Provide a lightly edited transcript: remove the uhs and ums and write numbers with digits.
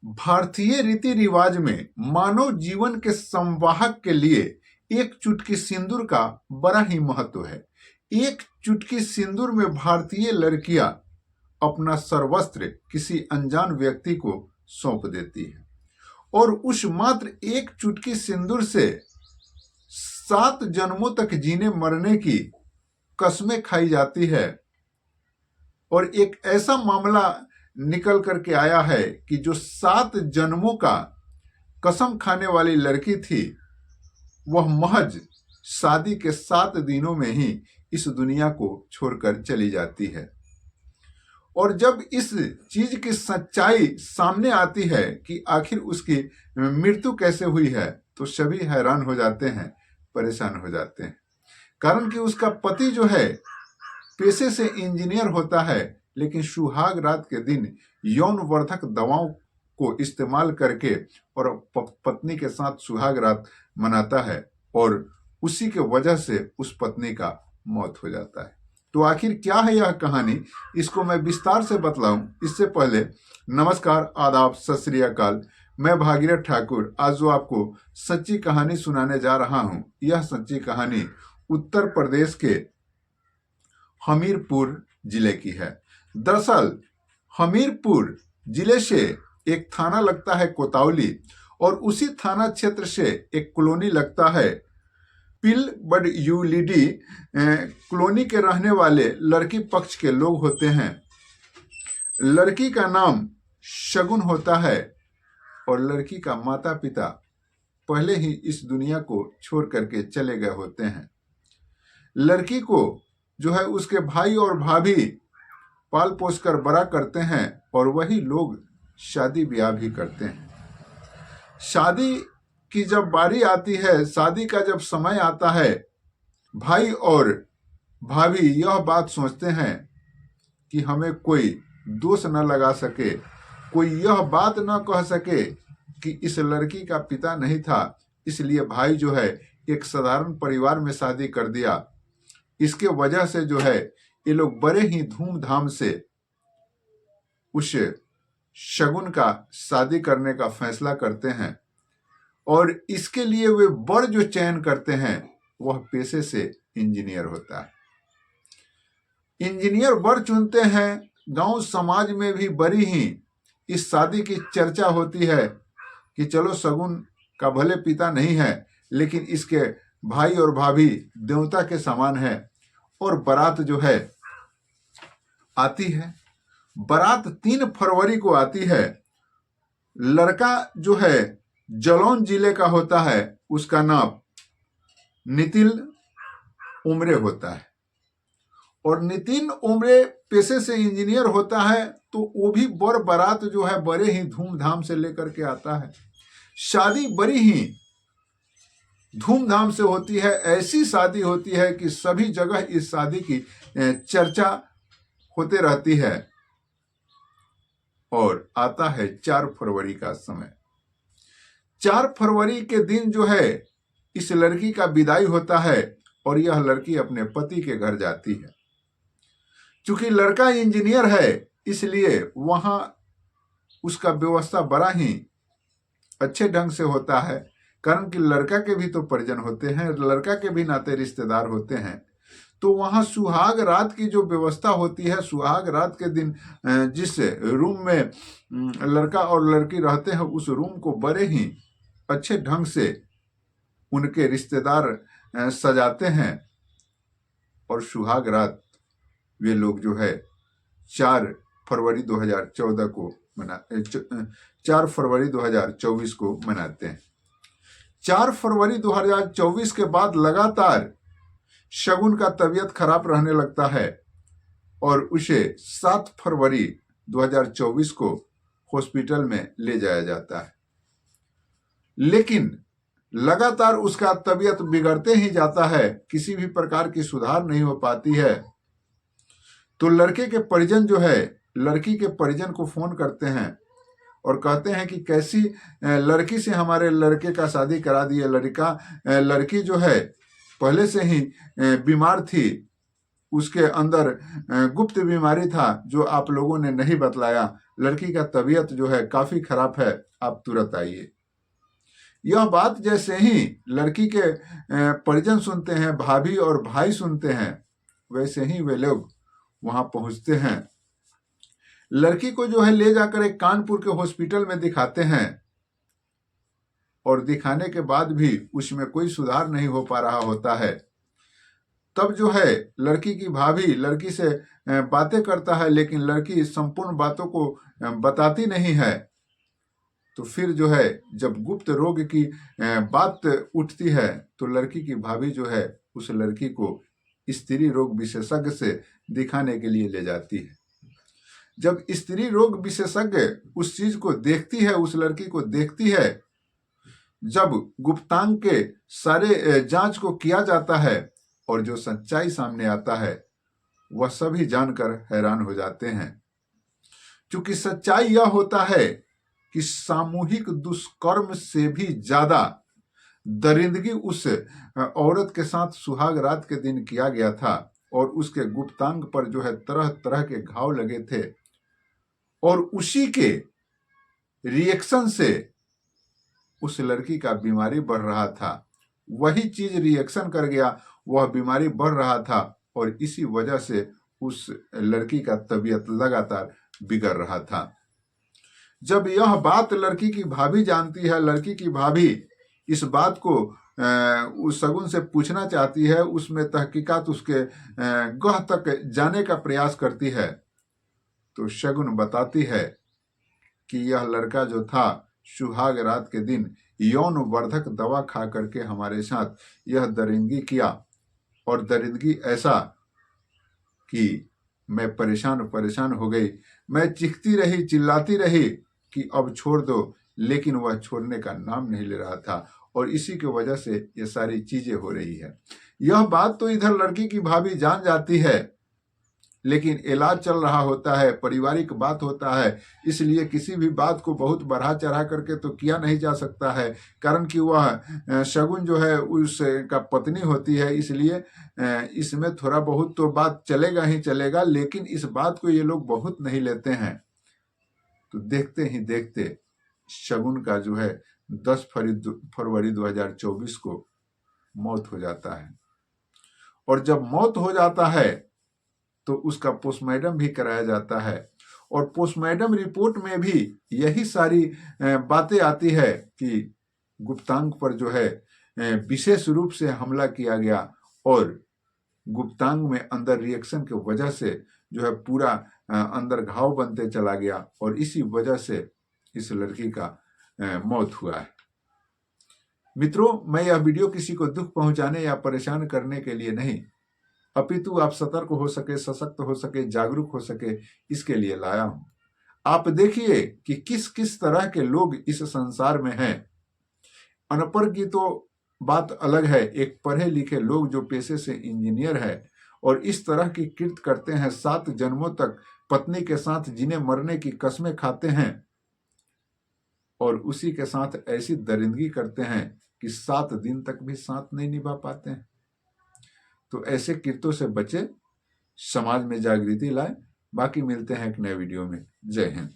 भारतीय रीति रिवाज में मानव जीवन के संवाहक के लिए एक चुटकी सिंदूर का बड़ा ही महत्व है। एक चुटकी सिंदूर में भारतीय लड़कियां अपना सर्वस्त्र किसी अनजान व्यक्ति को सौंप देती है और उस मात्र एक चुटकी सिंदूर से 7 जन्मों तक जीने मरने की कसमें खाई जाती है। और एक ऐसा मामला निकल करके आया है कि जो 7 जन्मों का कसम खाने वाली लड़की थी, वह महज शादी के 7 दिनों में ही इस दुनिया को छोड़कर चली जाती है। और जब इस चीज की सच्चाई सामने आती है कि आखिर उसकी मृत्यु कैसे हुई है, तो सभी हैरान हो जाते हैं, परेशान हो जाते हैं। कारण कि उसका पति जो है पेशे से इंजीनियर होता है, लेकिन सुहाग रात के दिन यौनवर्धक दवाओं को इस्तेमाल करके और पत्नी के साथ सुहाग रात मनाता है और उसी के वजह से उस पत्नी का मौत हो जाता है। तो आखिर क्या है यह कहानी, इसको मैं विस्तार से बतलाऊं इससे पहले नमस्कार, आदाब, सत श्री अकाल। मैं भागीरथ ठाकुर आज जो आपको सच्ची कहानी सुनाने जा रहा हूं, यह सच्ची कहानी उत्तर प्रदेश के हमीरपुर जिले की है। दरअसल हमीरपुर जिले से एक थाना लगता है कोतवाली और उसी थाना क्षेत्र से एक कॉलोनी लगता है पिलबडयूलिडी। कॉलोनी के रहने वाले लड़की पक्ष के लोग होते हैं। लड़की का नाम शगुन होता है और लड़की का माता पिता पहले ही इस दुनिया को छोड़ करके चले गए होते हैं। लड़की को जो है उसके भाई और भाभी पाल पोस कर बड़ा करते हैं और वही लोग शादी ब्याह भी करते हैं। शादी की जब बारी आती है, शादी का जब समय आता है, भाई और भाभी यह बात सोचते हैं कि हमें कोई दोष न लगा सके, कोई यह बात न कह सके कि इस लड़की का पिता नहीं था, इसलिए भाई जो है एक साधारण परिवार में शादी कर दिया। इसके वजह से जो है ये लोग बड़े ही धूमधाम से उस शगुन का शादी करने का फैसला करते हैं और इसके लिए वे वर जो चयन करते हैं वह पेशे से इंजीनियर होता है। इंजीनियर वर चुनते हैं। गांव समाज में भी बड़ी ही इस शादी की चर्चा होती है कि चलो शगुन का भले पिता नहीं है, लेकिन इसके भाई और भाभी देवता के समान है। और बारात जो है आती है। बारात 3 फरवरी को आती है। लड़का जो है जलौन जिले का होता है, उसका नाम नितिन उमरे होता है और नितिन उमरे पेशे से इंजीनियर होता है, तो वो भी बर बारात जो है बड़े ही धूमधाम से लेकर के आता है। शादी बड़ी ही धूमधाम से होती है। ऐसी शादी होती है कि सभी जगह इस शादी की चर्चा होते रहती है। और आता है 4 फरवरी का समय। 4 फरवरी के दिन जो है इस लड़की का विदाई होता है और यह लड़की अपने पति के घर जाती है। चूंकि लड़का इंजीनियर है, इसलिए वहां उसका व्यवस्था बड़ा ही अच्छे ढंग से होता है। कारण कि लड़का के भी तो परिजन होते हैं, लड़का के भी नाते रिश्तेदार होते हैं। तो वहां सुहाग रात की जो व्यवस्था होती है, सुहाग रात के दिन जिस रूम में लड़का और लड़की रहते हैं, उस रूम को बड़े ही अच्छे ढंग से उनके रिश्तेदार सजाते हैं। और सुहाग रात वे लोग जो है 4 फरवरी 2014 को 4 फरवरी 2024 को मनाते हैं। 4 फरवरी 2024 के बाद लगातार शगुन का तबीयत खराब रहने लगता है और उसे 7 फरवरी 2024 को हॉस्पिटल में ले जाया जाता है। लेकिन लगातार उसका तबीयत बिगड़ते ही जाता है, किसी भी प्रकार की सुधार नहीं हो पाती है। तो लड़के के परिजन जो है लड़की के परिजन को फोन करते हैं और कहते हैं कि कैसी लड़की से हमारे लड़के का शादी करा दिए। लड़की जो है पहले से ही बीमार थी उसके अंदर गुप्त बीमारी था जो आप लोगों ने नहीं बतलाया, लड़की का तबीयत जो है काफी खराब है, आप तुरंत आइए। यह बात जैसे ही लड़की के परिजन सुनते हैं, भाभी और भाई सुनते हैं, वैसे ही वे लोग वहां पहुंचते हैं। लड़की को जो है ले जाकर एक कानपुर के हॉस्पिटल में दिखाते हैं और दिखाने के बाद भी उसमें कोई सुधार नहीं हो पा रहा होता है। तब जो है लड़की की भाभी लड़की से बातें करता है, लेकिन लड़की संपूर्ण बातों को बताती नहीं है। तो फिर जो है जब गुप्त रोग की बात उठती है तो लड़की की भाभी जो है उस लड़की को स्त्री रोग विशेषज्ञ से दिखाने के लिए ले जाती है। जब स्त्री रोग विशेषज्ञ उस चीज को देखती है, उस लड़की को देखती है, जब गुप्तांग के सारे जांच को किया जाता है और जो सच्चाई सामने आता है वह सभी जानकर हैरान हो जाते हैं। क्योंकि सच्चाई यह होता है कि सामूहिक दुष्कर्म से भी ज्यादा दरिंदगी उस औरत के साथ सुहाग रात के दिन किया गया था और उसके गुप्तांग पर जो है तरह तरह के घाव लगे थे और उसी के रिएक्शन से उस लड़की का बीमारी बढ़ रहा था। वही चीज रिएक्शन कर गया, वह बीमारी बढ़ रहा था और इसी वजह से उस लड़की का तबीयत लगातार बिगड़ रहा था। जब यह बात लड़की की भाभी जानती है, लड़की की भाभी इस बात को उस शगुन से पूछना चाहती है, उसमें तहकीकात उसके गह तक जाने का प्रयास करती है, तो शगुन बताती है कि यह लड़का जो था सुहाग रात के दिन यौन वर्धक दवा खा करके हमारे साथ यह दरिंदगी किया और दरिंदगी ऐसा कि मैं परेशान हो गई। मैं चीखती रही, चिल्लाती रही कि अब छोड़ दो, लेकिन वह छोड़ने का नाम नहीं ले रहा था और इसी की वजह से ये सारी चीजें हो रही है। यह बात तो इधर लड़की की भाभी जान जाती है, लेकिन इलाज चल रहा होता है, पारिवारिक बात होता है, इसलिए किसी भी बात को बहुत बढ़ा चढ़ा करके तो किया नहीं जा सकता है, कारण कि वह शगुन जो है उसका पत्नी होती है, इसलिए इसमें थोड़ा बहुत तो बात चलेगा ही चलेगा, लेकिन इस बात को ये लोग बहुत नहीं लेते हैं। तो देखते ही देखते शगुन का जो है 10 फरवरी 2024 को मौत हो जाता है और जब मौत हो जाता है तो उसका पोस्टमार्टम भी कराया जाता है और पोस्टमार्टम रिपोर्ट में भी यही सारी बातें आती है कि गुप्तांग पर जो है विशेष रूप से हमला किया गया और गुप्तांग में अंदर रिएक्शन की वजह से जो है पूरा अंदर घाव बनते चला गया और इसी वजह से इस लड़की का मौत हुआ है। मित्रों, मैं यह वीडियो किसी को दुख पहुंचाने या परेशान करने के लिए नहीं, अपितु आप सतर्क हो सके, सशक्त हो सके, जागरूक हो सके, इसके लिए लाया हूं। आप देखिए कि किस किस तरह के लोग इस संसार में हैं। अनपढ़ की तो बात अलग है, एक पढ़े लिखे लोग जो पेशे से इंजीनियर है और इस तरह की कृत्य करते हैं, 7 जन्मों तक पत्नी के साथ जीने मरने की कस्में खाते हैं और उसी के साथ ऐसी दरिंदगी करते हैं कि 7 दिन तक भी साथ नहीं निभा पाते हैं। तो ऐसे कृत्यों से बचे, समाज में जागृति लाए। बाकी मिलते हैं एक नए वीडियो में। जय हिंद।